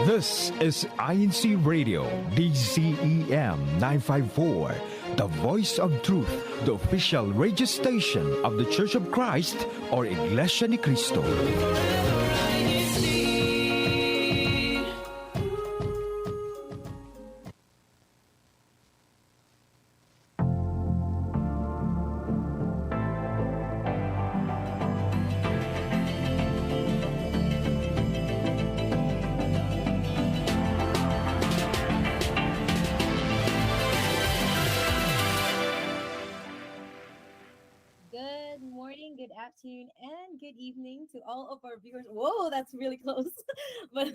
This is INCRadio, DCEM 954, the voice of truth, the official radio station of the Church of Christ or Iglesia ni Cristo. Good morning, good afternoon, and good evening to all of our viewers. Whoa, that's really close. But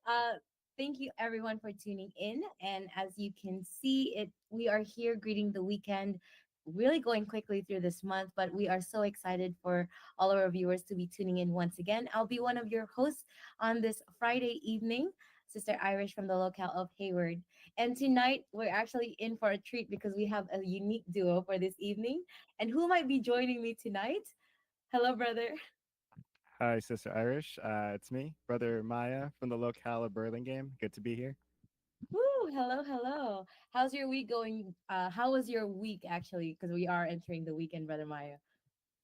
uh, thank you everyone for tuning in. And as you can see, we are here greeting the weekend, really going quickly through this month, but we are so excited for all of our viewers to be tuning in once again. I'll be one of your hosts on this Friday evening, Sister Irish from the locale of Hayward. And tonight we're actually in for a treat because we have a unique duo for this evening. And who might be joining me tonight? Hello, brother. Hi, Sister Irish. It's me, Brother Maya from the locale of Burlingame. Good to be here. Woo, hello, hello. How's your week going? How was your week actually? Because we are entering the weekend, Brother Maya.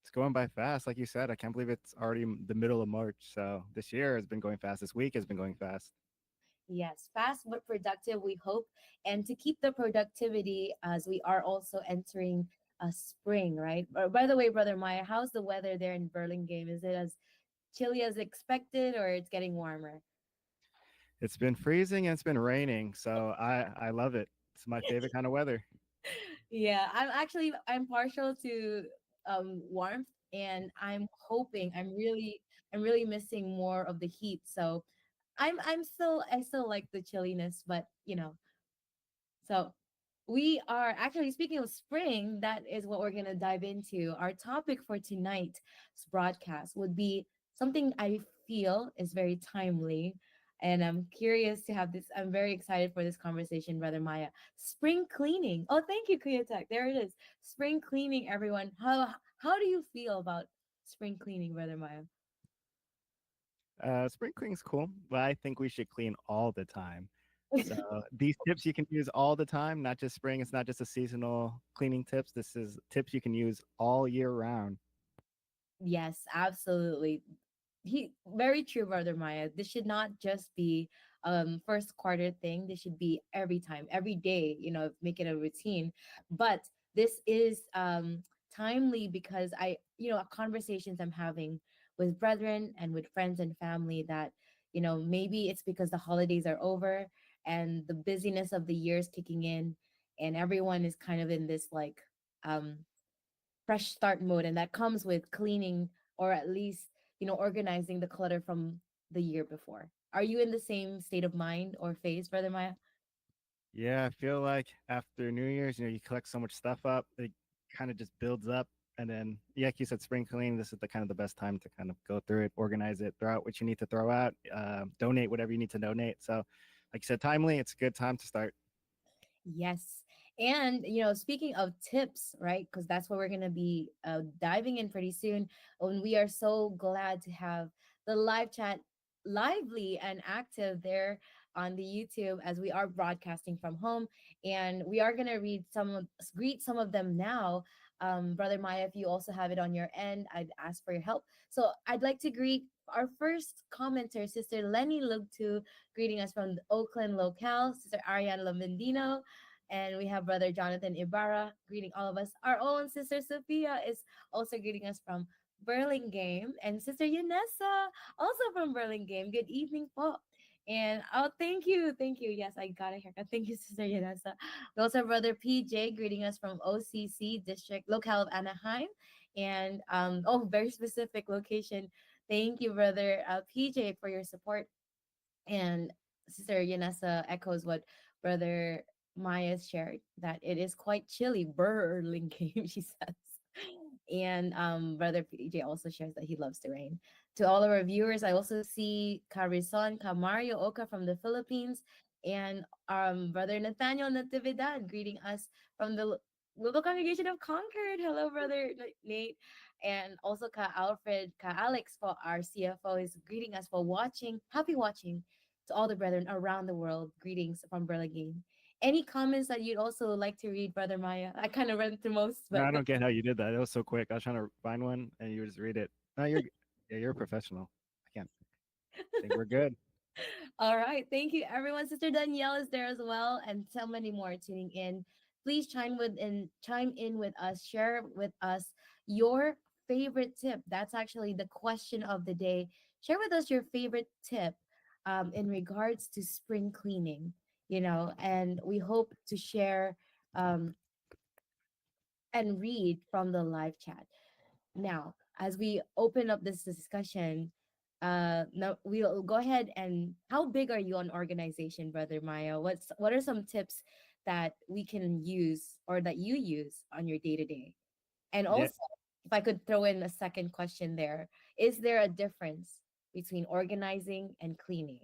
It's going by fast, like you said. I can't believe it's already the middle of March. So this year has been going fast. This week has been going fast. Yes, fast but productive, we hope. And to keep the productivity as we are also entering a spring, right? By the way, Brother Maya, how's the weather there in Burlingame? Is it as chilly as expected or it's getting warmer? It's been freezing and it's been raining. So I love it. It's my favorite kind of weather. Yeah, I'm partial to warmth, and I'm really missing more of the heat. So I still like the chilliness, but so we are actually speaking of spring. That is what we're gonna dive into. Our topic for tonight's broadcast would be something I feel is very timely. And I'm curious to have this. I'm very excited for this conversation, Brother Maya. Spring cleaning. Oh, thank you, Kuyatek. There it is. Spring cleaning, everyone. How do you feel about spring cleaning, Brother Maya? Spring cleaning's cool, but I think we should clean all the time. So these tips you can use all the time, not just spring. It's not just a seasonal cleaning tips. This is tips you can use all year round. Yes, absolutely. He very true, Brother Maya. This should not just be first quarter thing. This should be every time, every day, make it a routine. But this is timely because conversations I'm having with brethren and with friends and family that, maybe it's because the holidays are over and the busyness of the year is kicking in, and everyone is kind of in this like um fresh start mode, and that comes with cleaning, or at least organizing the clutter from the year before. Are you in the same state of mind or phase, Brother Maya? Yeah, I feel like after New Year's, you collect so much stuff up, it kind of just builds up. And then, yeah, like you said, spring cleaning, this is the kind of the best time to kind of go through it, organize it, throw out what you need to throw out, donate whatever you need to donate. So, like you said, timely, it's a good time to start. Yes. And, speaking of tips, right? Because that's what we're going to be diving in pretty soon. And we are so glad to have the live chat lively and active there on the YouTube as we are broadcasting from home. And we are going to greet some of them now. Brother Maya, if you also have it on your end, I'd ask for your help. So I'd like to greet our first commenter, Sister Lenny Lugtu, greeting us from the Oakland locale, Sister Ariane Lamendino, and we have Brother Jonathan Ibarra greeting all of us. Our own Sister Sophia is also greeting us from Burlingame, and Sister Yanessa also from Burlingame. Good evening, po. And thank you. Yes, I got a haircut. Thank you, Sister Yanessa. We also have Brother PJ greeting us from OCC District, locale of Anaheim, and very specific location. Thank you, Brother PJ, for your support. And Sister Yanessa echoes what Brother Maya shared, that it is quite chilly, Burlingame, she says. And Brother PJ also shares that he loves the rain. To all of our viewers, I also see Carison Camario Oka from the Philippines, and Brother Nathaniel Natividad greeting us from the Little Congregation of Concord. Hello, Brother Nate. And also Ka Alfred, Ka Alex, for our CFO, is greeting us for watching. Happy watching to all the brethren around the world, greetings from Burlingame. Any comments that you'd also like to read, Brother Maya? I kind of read through most, No, but I don't get how you did that. It was so quick. I was trying to find one, and you just read it. No, yeah, you're a professional. I can't think we're good. all right. Thank you, everyone. Sister Danielle is there as well, and so many more tuning in. Please chime in with us. Share with us your favorite tip. That's actually the question of the day. Share with us your favorite tip in regards to spring cleaning. And we hope to share um, and read from the live chat. Now, as we open up this discussion, now we'll go ahead and how big are you on organization, Brother Maya? What are some tips that we can use or that you use on your day to day? And Yeah, also, if I could throw in a second question there, is there a difference between organizing and cleaning?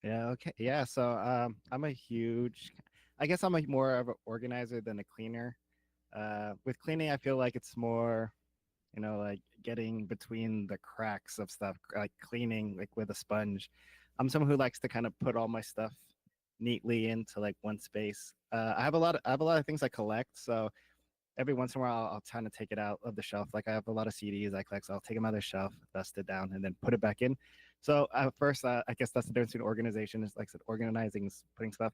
yeah, okay, yeah. So, I'm a huge. I guess I'm a more of an organizer than a cleaner. With cleaning, I feel like it's more, like getting between the cracks of stuff, like cleaning, like with a sponge. I'm someone who likes to kind of put all my stuff neatly into like one space. I have a lot of things I collect, so every once in a while I'll kind of take it out of the shelf. Like I have a lot of CDs I collect, so I'll take them out of the shelf, dust it down, and then put it back in. So at first, I guess that's the difference between organization is like I said, organizing is putting stuff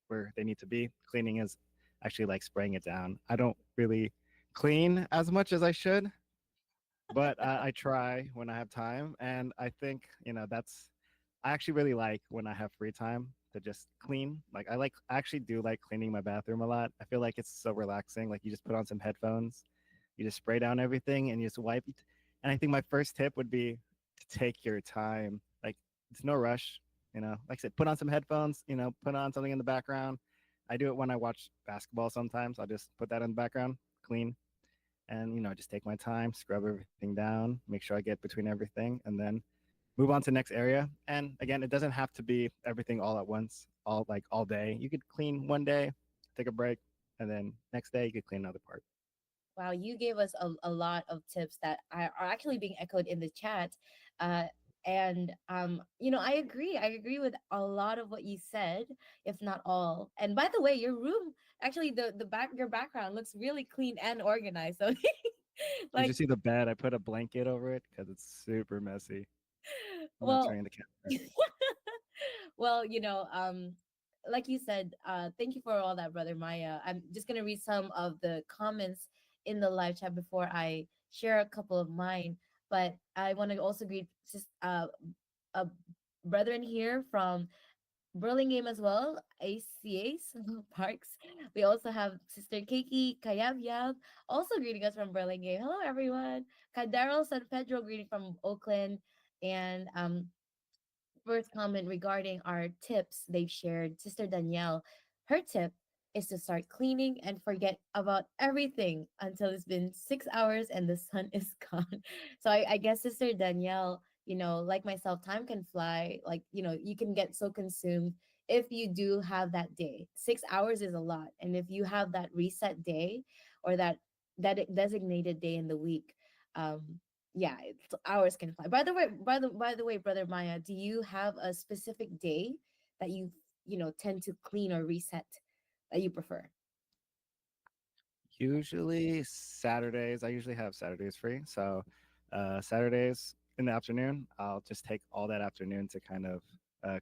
where they need to be. Cleaning is actually like spraying it down. I don't really clean as much as I should, but I try when I have time, and I think that's I actually really like when I have free time to just clean. Like I actually do like cleaning my bathroom a lot. I feel like it's so relaxing. Like you just put on some headphones, you just spray down everything, and you just wipe it. And I think my first tip would be to take your time. Like it's no rush. Like I said, put on some headphones. Put on something in the background. I do it when I watch basketball. Sometimes I'll just put that in the background, clean, and just take my time, scrub everything down, make sure I get between everything, and then move on to the next area. And again, it doesn't have to be everything all at once, all day. You could clean one day, take a break, and then next day you could clean another part. Wow, you gave us a lot of tips that are actually being echoed in the chat. Uh, and I agree. I agree with a lot of what you said, if not all. And by the way, your room, actually your background looks really clean and organized. So You should like, see the bed. I put a blanket over it because it's super messy. I'm not well, turning the camera. well, like you said, thank you for all that, Brother Maya. I'm just gonna read some of the comments in the live chat before I share a couple of mine. But I want to also greet a brethren here from Burlingame as well, ACAs Parks. We also have Sister Keiki Kayabyab, also greeting us from Burlingame. Hello, everyone. Kadarol San Pedro greeting from Oakland, and first comment regarding our tips they've shared. Sister Danielle, her tip is to start cleaning and forget about everything until it's been 6 hours and the sun is gone. So I guess Sister Danielle, like myself, time can fly. Like, you can get so consumed if you do have that day. 6 hours is a lot. And if you have that reset day or that designated day in the week, um, yeah, hours can fly. By the way, Brother Maya, do you have a specific day that you tend to clean or reset that you prefer? Usually Saturdays. I usually have Saturdays free. So Saturdays in the afternoon, I'll just take all that afternoon to kind of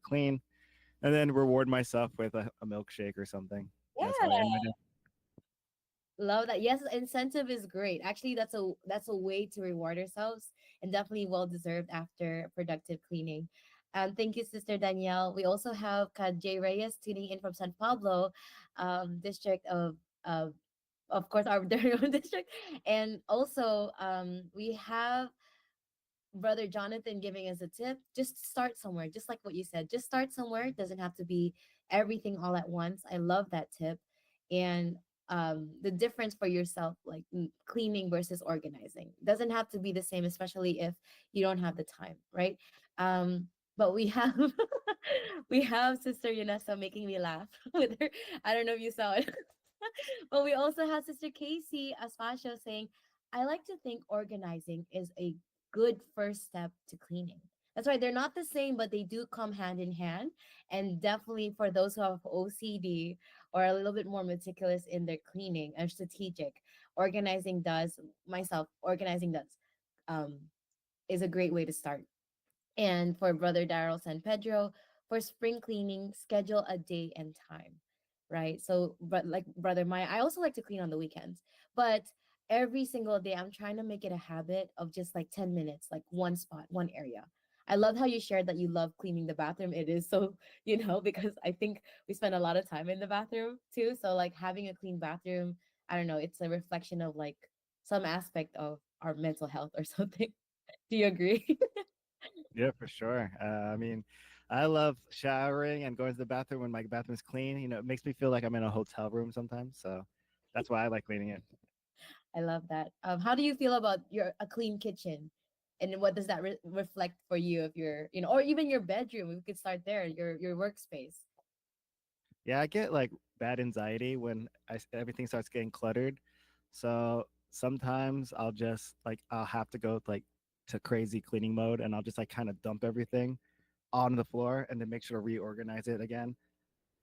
clean and then reward myself with a milkshake or something. That's how I end Yeah, my day. love that. Yes, incentive is great. Actually, that's a way to reward ourselves, and definitely well deserved after productive cleaning. Thank you, Sister Danielle. We also have J Reyes tuning in from San Pablo, district of course, our very own district. And also, we have Brother Jonathan giving us a tip. Just start somewhere, just like what you said. Just start somewhere. It doesn't have to be everything all at once. I love that tip. And the difference for yourself, like cleaning versus organizing, doesn't have to be the same, especially if you don't have the time, right? But we have we have Sister Yunesa making me laugh with her. I don't know if you saw it. But we also have Sister Casey Aspacio saying, I like to think organizing is a good first step to cleaning. That's right. They're not the same, but they do come hand in hand. And definitely for those who have OCD or a little bit more meticulous in their cleaning and strategic, organizing does, myself, organizing does, um, is a great way to start. And for Brother Daryl San Pedro, for spring cleaning, schedule a day and time, right? So, but like Brother Maya, I also like to clean on the weekends, but every single day I'm trying to make it a habit of just like 10 minutes, like one spot, one area. I love how you shared that you love cleaning the bathroom. It is so, because I think we spend a lot of time in the bathroom too. So, like having a clean bathroom, I don't know, it's a reflection of like some aspect of our mental health or something. Do you agree? Yeah, for sure. I mean, I love showering and going to the bathroom when my bathroom's clean. It makes me feel like I'm in a hotel room sometimes. So that's why I like cleaning it. I love that. How do you feel about your a clean kitchen, and what does that reflect for you if you're, or even your bedroom? We could start there. Your workspace. Yeah, I get like bad anxiety when everything starts getting cluttered. So sometimes I'll have to go like to crazy cleaning mode, and I'll just like kind of dump everything on the floor and then make sure to reorganize it again.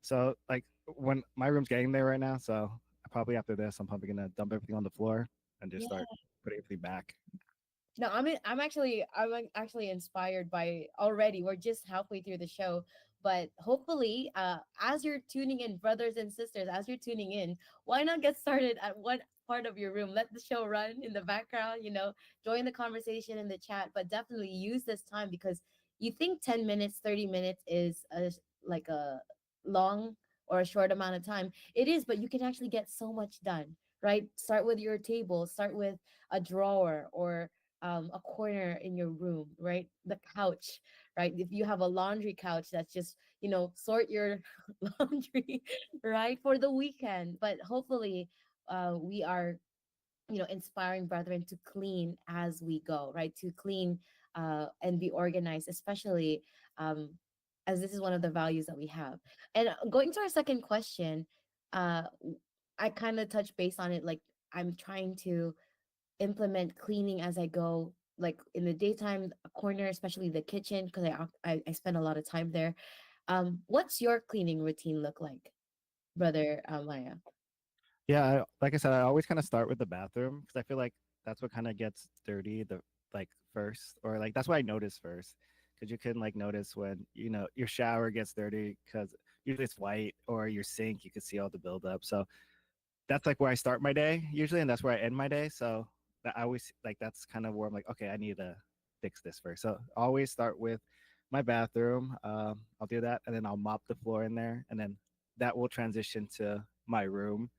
So like when my room's getting there right now, so probably after this, I'm probably gonna dump everything on the floor and just start putting everything back. No, I'm actually inspired by already. We're just halfway through the show, but hopefully, as you're tuning in, brothers and sisters, as you're tuning in, why not get started at one part of your room? Let the show run in the background. Join the conversation in the chat, but definitely use this time because you think 10 minutes, 30 minutes is like a long or a short amount of time. It is, but you can actually get so much done. Right? Start with your table. Start with a drawer or a corner in your room, right? The couch, right? If you have a laundry couch, that's just, sort your laundry, right? For the weekend. But hopefully, we are, inspiring brethren to clean as we go, right? To clean and be organized, especially um, as this is one of the values that we have. And going to our second question, I kind of touched base on it. Like, I'm trying to implement cleaning as I go, like in the daytime, a corner, especially the kitchen, because I spend a lot of time there. What's your cleaning routine look like, brother Maya? Yeah, like I said, I always kind of start with the bathroom because I feel like that's what kind of gets dirty the like first, or like that's what I notice first. Because you can like notice when your shower gets dirty because usually it's white, or your sink you can see all the buildup. So that's like where I start my day usually, and that's where I end my day. So I always like that's kind of where I'm like, okay, I need to fix this first. So I always start with my bathroom. I'll do that, and then I'll mop the floor in there, and then that will transition to my room.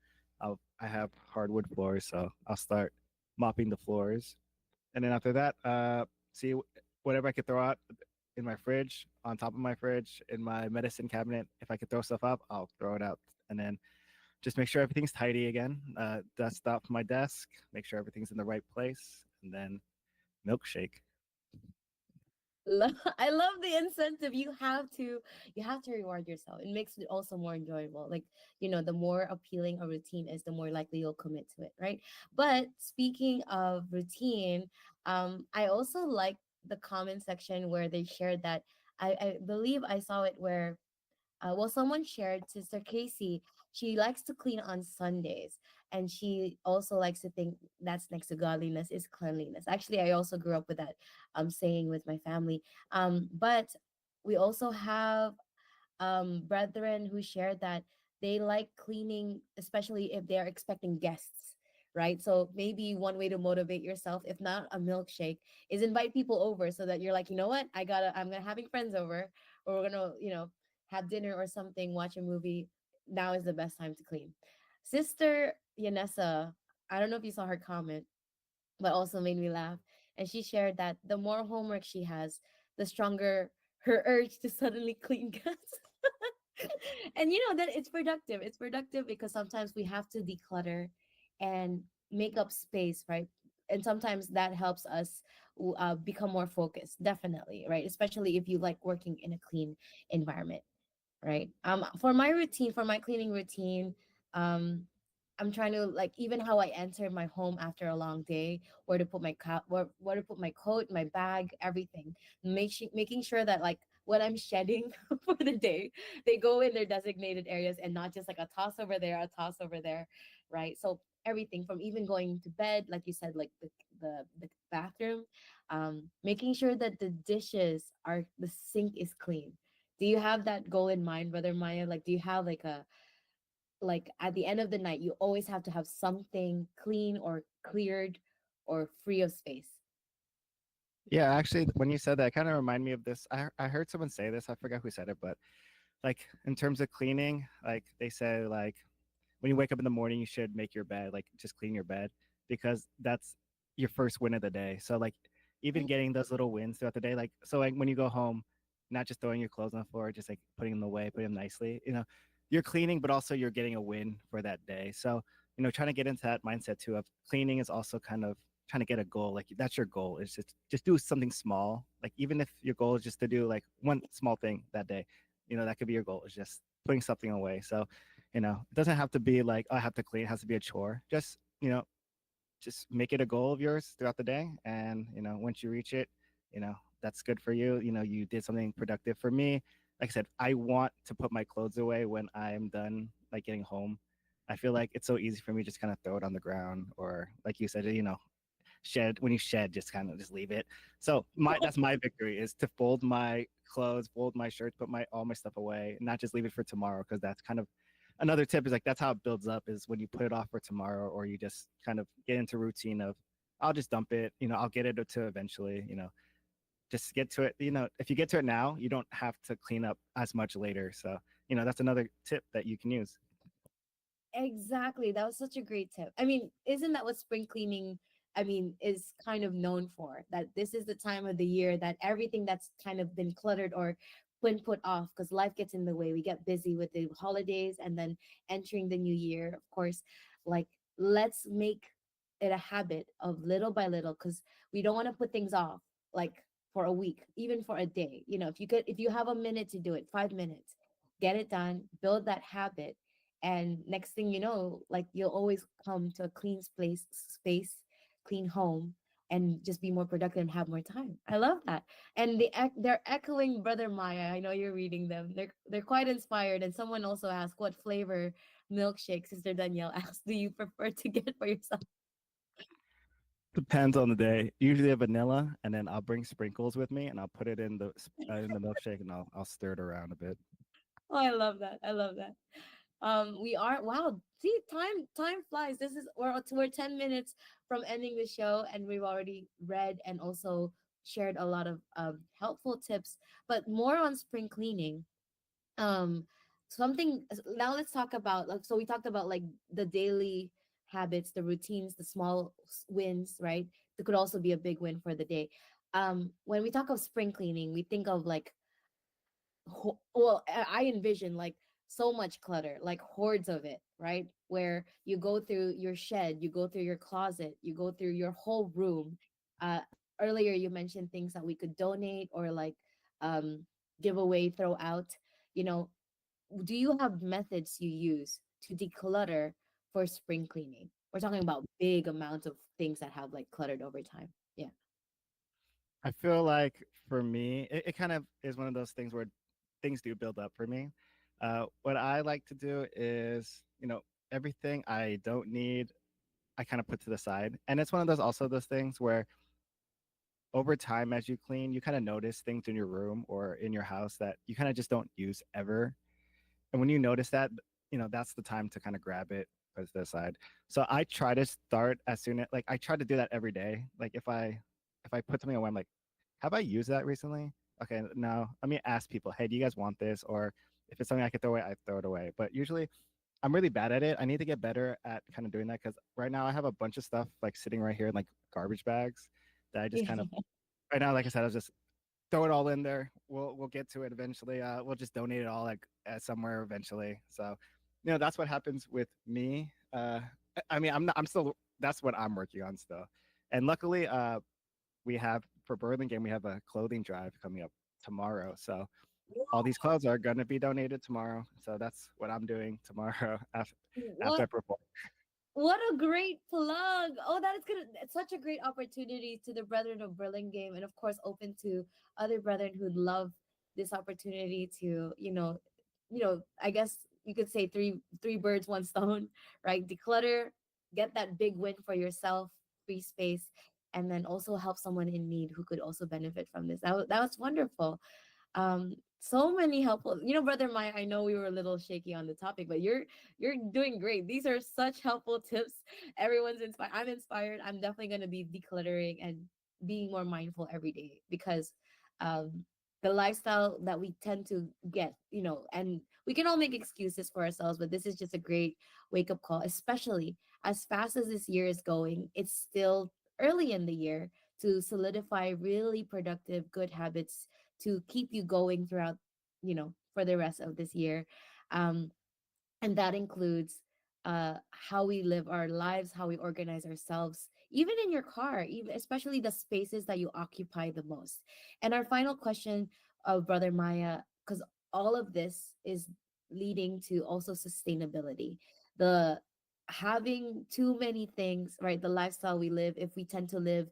I have hardwood floors, so I'll start mopping the floors, and then after that, see whatever I could throw out in my fridge, on top of my fridge, in my medicine cabinet. If I could throw stuff up, I'll throw it out, and then just make sure everything's tidy again. Dust off my desk, make sure everything's in the right place, and then milkshake. I love the incentive. You have to reward yourself. It makes it also more enjoyable. Like, the more appealing a routine is, the more likely you'll commit to it, right? But speaking of routine, I also like the comment section where they shared that I believe I saw it where well, someone shared Sister Casey. She likes to clean on Sundays, and she also likes to think that's next to godliness is cleanliness. Actually, I also grew up with that saying with my family. But we also have brethren who shared that they like cleaning, especially if they're expecting guests, right? So maybe one way to motivate yourself, if not a milkshake, is invite people over so that you're like, you know what, I'm gonna having friends over, or we're gonna, have dinner or something, watch a movie. Now is the best time to clean. Sister Yanessa, I don't know if you saw her comment, but also made me laugh. And she shared that the more homework she has, the stronger her urge to suddenly clean gets. And that it's productive. It's productive because sometimes we have to declutter and make up space, right? And sometimes that helps us become more focused, definitely, right? Especially if you like working in a clean environment, right? For my routine, for my cleaning routine, um I'm trying to like even how I enter my home after a long day, where to put my where to put my coat, my bag, everything. Making sure that like what I'm shedding for the day, they go in their designated areas and not just like a toss over there, a toss over there, right? So everything from even going to bed, like you said, like the bathroom, making sure that the dishes are the sink is clean. Do you have that goal in mind, Brother Maya? Like, do you have like a like at the end of the night you always have to have something clean or cleared or free of space? Yeah, actually, when you said that, it kind of remind me of this. I heard someone say this. I forgot who said it, but like in terms of cleaning, like they say, like when you wake up in the morning, you should make your bed, like just clean your bed, because that's your first win of the day. So like even Mm. getting those little wins throughout the day, like so like when you go home, not just throwing your clothes on the floor, just like putting them away, putting them nicely, you're cleaning, but also you're getting a win for that day. So, trying to get into that mindset too of cleaning is also kind of trying to get a goal. Like that's your goal is just do something small. Like even if your goal is just to do like one small thing that day, that could be your goal is just putting something away. So, it doesn't have to be like, oh, I have to clean. It has to be a chore. Just make it a goal of yours throughout the day. And, once you reach it, that's good for you. You did something productive. For me, like I said, I want to put my clothes away when I'm done, like getting home. I feel like it's so easy for me just kind of throw it on the ground or like you said, shed when you shed, just kind of just leave it. So that's my victory is to fold my clothes, fold my shirts, put my all my stuff away, not just leave it for tomorrow, because that's kind of another tip is like that's how it builds up is when you put it off for tomorrow or you just kind of get into routine of I'll just dump it, I'll get it to eventually, just get to it. If you get to it now, you don't have to clean up as much later. So, that's another tip that you can use. Exactly. That was such a great tip. I mean, isn't that what spring cleaning, I mean, is kind of known for? That this is the time of the year that everything that's kind of been cluttered or been put off because life gets in the way. We get busy with the holidays and then entering the new year, of course. Like, let's make it a habit of little by little because we don't want to put things off like for a week, even for a day. If you have a minute to do it, 5 minutes, get it done, build that habit, and next thing you know, like you'll always come to a clean space, clean home, and just be more productive and have more time. I love that. And they're echoing Brother Maya. I know you're reading them. They're quite inspired. And someone also asked what flavor milkshake Sister Danielle asked, do you prefer to get for yourself? Depends on the day. Usually a vanilla, and then I'll bring sprinkles with me, and I'll put it in the milkshake, and I'll stir it around a bit. Oh, I love that. I love that. We are, wow, see, time flies. We're 10 minutes from ending the show, and we've already read and also shared a lot of helpful tips, but more on spring cleaning. um Something now, let's talk about, like, so we talked about like the daily habits, the routines, the small wins, right? That could also be a big win for the day. When we talk of spring cleaning, we think of like well, I envision like so much clutter, like hordes of it, right? Where you go through your shed, you go through your closet, you go through your whole room. uh Earlier you mentioned things that we could donate or like um give away, throw out. you know do you have methods you use to declutter for spring cleaning? We're talking about big amounts of things that have like cluttered over time. Yeah. I feel like for me, it kind of is one of those things where things do build up for me. What I like to do is, everything I don't need, I kind of put to the side. And it's one of those things where over time, as you clean, you kind of notice things in your room or in your house that you kind of just don't use ever. And when you notice that, that's the time to kind of grab it, put it to the side. So I try to start as soon as like I try to do that every day. Like if I put something away, I'm like, have I used that recently? Okay, no. Let me ask people, hey, do you guys want this? Or if it's something I could throw away, I throw it away. But usually I'm really bad at it. I need to get better at kind of doing that because right now I have a bunch of stuff like sitting right here in like garbage bags that I just kind of right now, like I said, I was just throw it all in there. We'll get to it eventually. We'll just donate it all like somewhere eventually. So, that's what happens with me. I mean, I'm still. That's what I'm working on still. And luckily, we have for Burlingame, we have a clothing drive coming up tomorrow. So all these clothes are going to be donated tomorrow. So that's what I'm doing tomorrow after What? I perform. What a great plug! Oh, that is gonna it's such a great opportunity to the Brethren of Burlingame, and of course, open to other brethren who'd love this opportunity to, I guess you could say three birds, one stone, right? Declutter, get that big win for yourself, free space, and then also help someone in need who could also benefit from this. That was wonderful. So many helpful, brother Maya, I know we were a little shaky on the topic, but you're doing great. These are such helpful tips. Everyone's inspired. I'm inspired. I'm definitely going to be decluttering and being more mindful every day, because um the lifestyle that we tend to get, and we can all make excuses for ourselves, but this is just a great wake up call, especially as fast as this year is going. It's still early in the year to solidify really productive good habits to keep you going throughout, for the rest of this year. um and that includes how we live our lives, how we organize ourselves, even in your car, even especially the spaces that you occupy the most. And our final question of brother Maya, because all of this is leading to also sustainability, the having too many things, right? The lifestyle we live, if we tend to live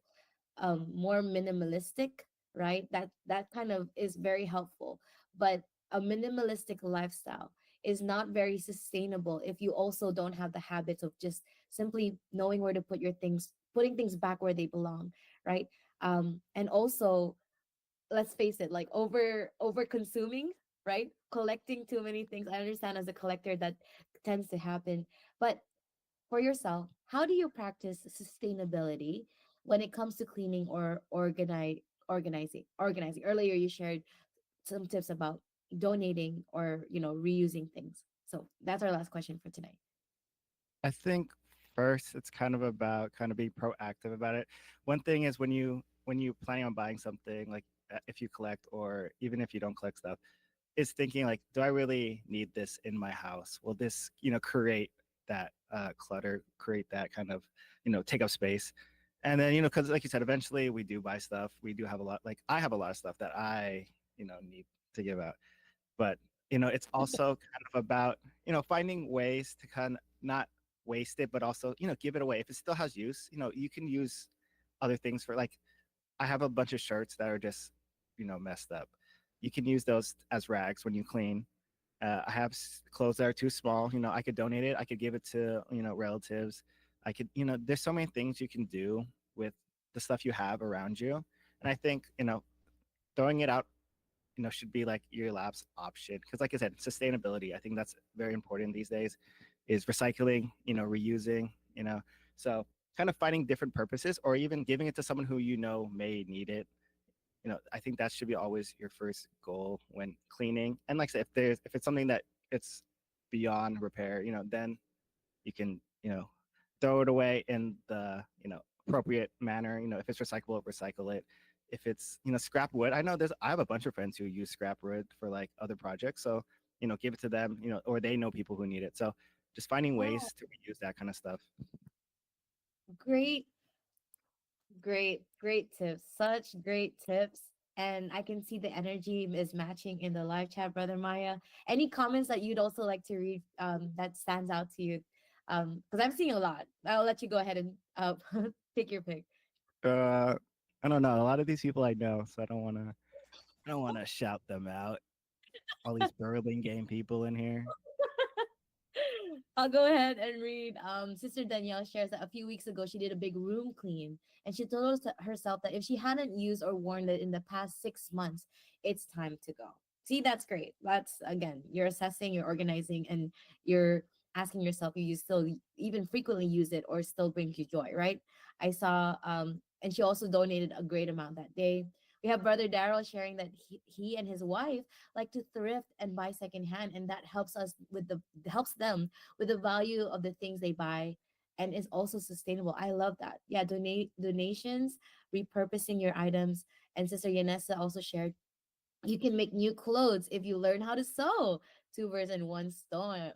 more minimalistic, right? That kind of is very helpful. But a minimalistic lifestyle is not very sustainable if you also don't have the habits of just simply knowing where to put your things, putting things back where they belong, right? And also, let's face it, like over consuming, right? Collecting too many things. I understand as a collector that tends to happen, but for yourself, how do you practice sustainability when it comes to cleaning or organizing? Earlier you shared some tips about donating or, reusing things. So that's our last question for today. I think first it's kind of about kind of being proactive about it. One thing is when you planning on buying something, like if you collect or even if you don't collect stuff, is thinking like, do I really need this in my house? Will this, create that clutter, create that kind of, take up space? And then, because like you said, eventually we do buy stuff. We do have a lot, like I have a lot of stuff that I, need to give out. But, it's also kind of about, finding ways to kind of not waste it, but also, give it away. If it still has use, you can use other things for like, I have a bunch of shirts that are just, messed up. You can use those as rags when you clean. I have clothes that are too small. I could donate it. I could give it to, relatives. I could, there's so many things you can do with the stuff you have around you. And I think, throwing it out, should be like your last option. Because like I said, sustainability, I think that's very important these days, is recycling, reusing, so kind of finding different purposes or even giving it to someone who may need it. I think that should be always your first goal when cleaning. And like I said, if it's something that it's beyond repair, then you can, throw it away in the, appropriate manner. If it's recyclable, recycle it. If it's, scrap wood, I have a bunch of friends who use scrap wood for like other projects. So, give it to them, or they know people who need it. So just finding Oh, ways to reuse that kind of stuff. great, great tips. Such great tips. And I can see the energy is matching in the live chat, brother Maya. Any comments that you'd also like to read, that stands out to you? Because I'm seeing a lot. I'll let you go ahead and pick your pick. Uh, I don't know. A lot of these people I know, so I don't want to shout them out. All these Burlingame people in here. I'll go ahead and read. Sister Danielle shares that a few weeks ago she did a big room clean, and she told herself that if she hadn't used or worn it in the past 6 months, it's time to go. See, that's great. That's again, you're assessing, you're organizing, and you're asking yourself if you still even frequently use it or still brings you joy, right? I saw, and she also donated a great amount that day. We have brother Daryl sharing that he and his wife like to thrift and buy secondhand, and that helps them with the value of the things they buy, and is also sustainable. I love that. Yeah, donations, repurposing your items. And Sister Yanessa also shared you can make new clothes if you learn how to sew. Two birds and one stone.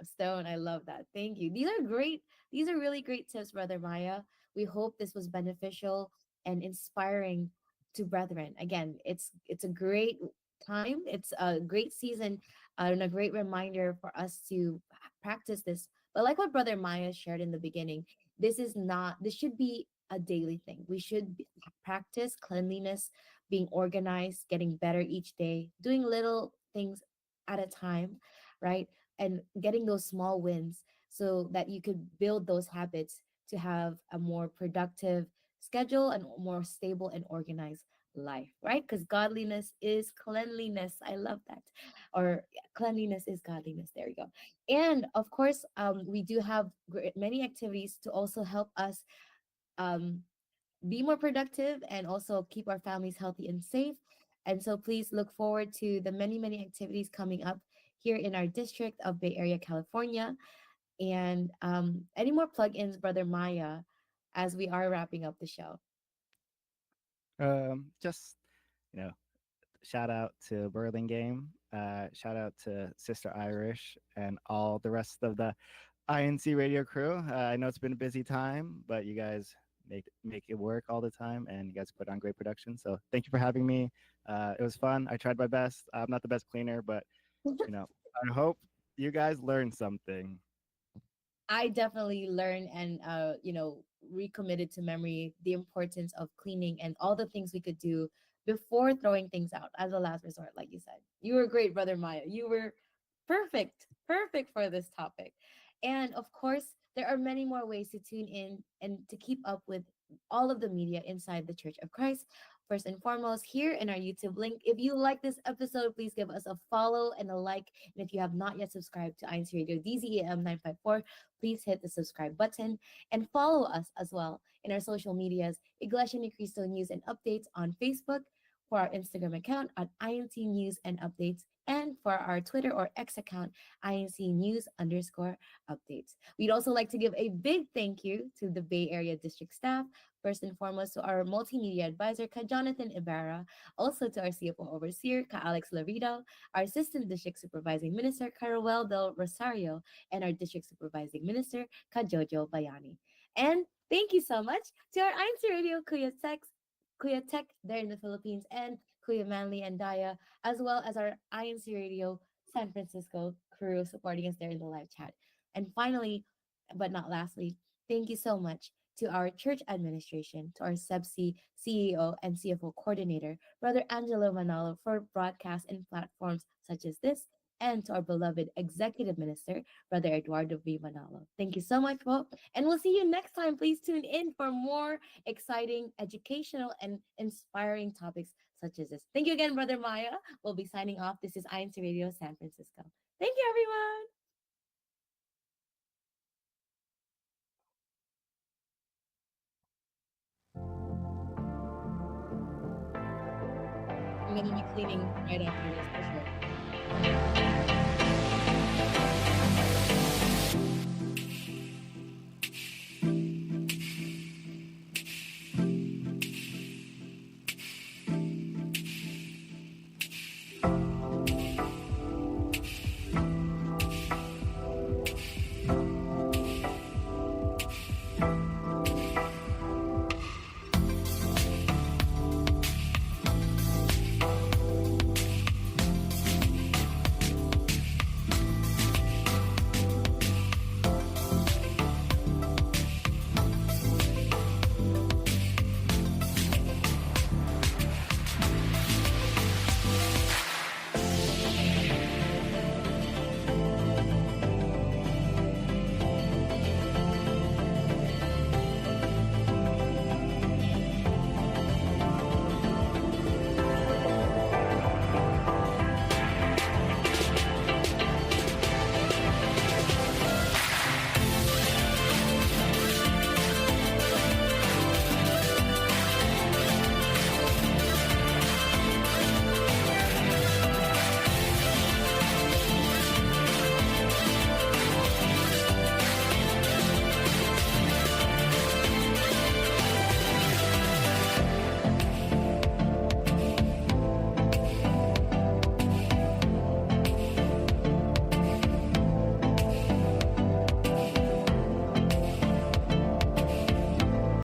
I love that. Thank you. These are great. These are really great tips, brother Maya. We hope this was beneficial and inspiring to brethren. Again, it's a great time. It's a great season, and a great reminder for us to practice this But like what Brother Maya shared in the beginning, this should be a daily thing. We should practice cleanliness, being organized, getting better each day, doing little things at a time, right? And getting those small wins so that you could build those habits to have a more productive schedule and more stable and organized life, right? Because godliness is cleanliness. I love that. Or yeah, cleanliness is godliness. There we go. And of course, we do have many activities to also help us um, be more productive and also keep our families healthy and safe. And so please look forward to the many, many activities coming up here in our district of Bay Area, California. And any more plugins, Brother Maya, as we are wrapping up the show? Just you know, shout out to Burlingame. Shout out to Sister Irish and all the rest of the INC radio crew. I know it's been a busy time, but you guys make it work all the time, and you guys put on great production. So thank you for having me. It was fun. I tried my best. I'm not the best cleaner, but you know, I hope you guys learned something. I definitely learned and recommitted to memory the importance of cleaning and all the things we could do before throwing things out as a last resort, like you said. You were great, Brother Maya. You were perfect, perfect for this topic. And of course, there are many more ways to tune in and to keep up with all of the media inside the Church of Christ. First and foremost, here in our YouTube link. If you like this episode, please give us a follow and a like. And if you have not yet subscribed to INC Radio DZEM 954, please hit the subscribe button and follow us as well in our social medias, Iglesia Ni Cristo News and Updates on Facebook, for our Instagram account at INC News and Updates, and for our Twitter or X account, INC News underscore updates. We'd also like to give a big thank you to the Bay Area District staff, first and foremost to our multimedia advisor, Ka Jonathan Ibarra, also to our CFO overseer, Ka Alex Laredo, our assistant district supervising minister, Caruel del Rosario, and our district supervising minister, Ka Jojo Bayani. And thank you so much to our INC Radio Kuya Tech there in the Philippines, and Kuya Manley and Daya, as well as our INC Radio San Francisco crew supporting us there in the live chat. And finally, but not lastly, thank you so much to our church administration, to our CEBSI CEO and CFO coordinator, Brother Angelo Manalo, for broadcasts and platforms such as this, and to our beloved executive minister, Brother Eduardo V. Manalo. Thank you so much, Bo. And we'll see you next time. Please tune in for more exciting, educational, and inspiring topics such as this. Thank you again, Brother Maya. We'll be signing off. This is INC Radio San Francisco. Thank you, everyone. I'm going to be cleaning right after this for sure.